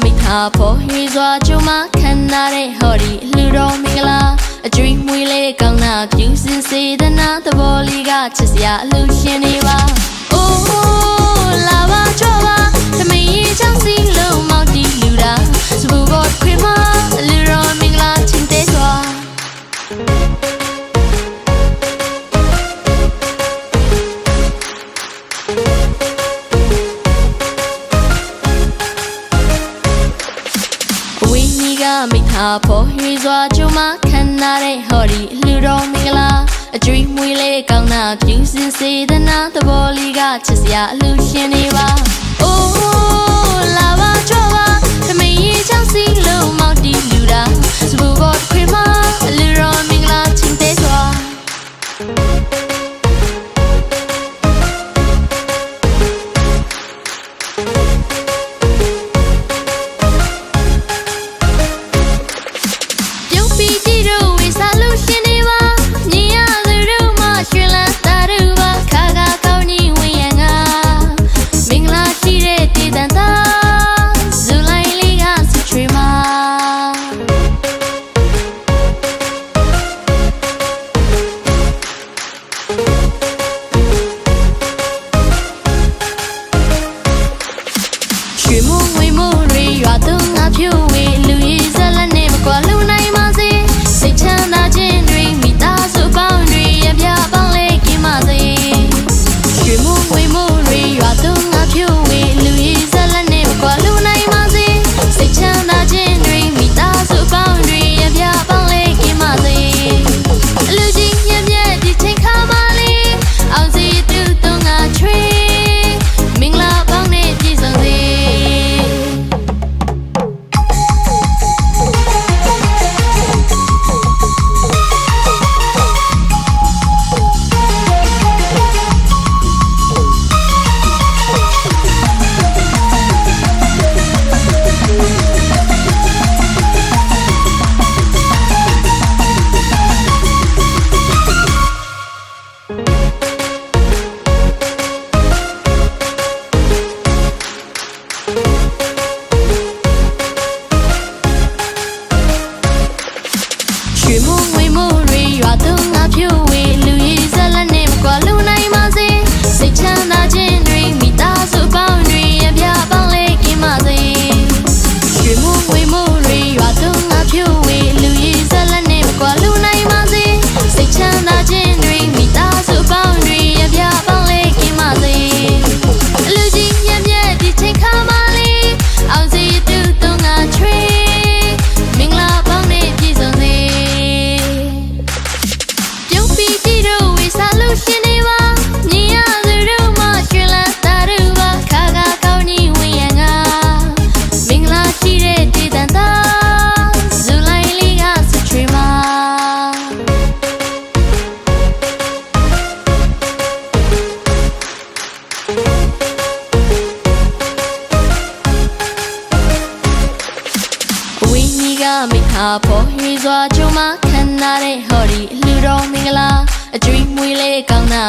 မိသားဖို့ရွေစွာကျုံမခံနာတဲ့ဟော်ဒီလူတော်မင်္ဂလာအကျွေးမွေးလေးကောင်းနာပြုစင်စေတနာသဘောလေးကချစ်စရာအလူရှင်နေပါအိုးလာပါကြွပါသမီးချောင်းစီလုံးမောက်တီလူတာစပူဘောခရမလူတော်မင်္ဂလာချင်းတဲ့စွာမိသားဖို့ရွေစွာကျုံမခံနာတဲ့ဟော်ဒီလူတော်မင်္ဂလာအကျွေးမွေးလေးကောင်းနာပြုစင်စေတနာသဘောလေးကချစ်စရာအလူရှင်နေပါအိုးလာပါကြွပါသမီးချောင်းစီလုံးမောက်တီလူတာစပူဘောခရမလူတော်မင်္ဂလာချင်းတဲ့စွာမိသားဖို့ရွေစွာကျုံမခံနာတဲ့ဟော်ဒီလူတော်မင်္ဂလာအကျွေးမွေးလေးကောင်းနာ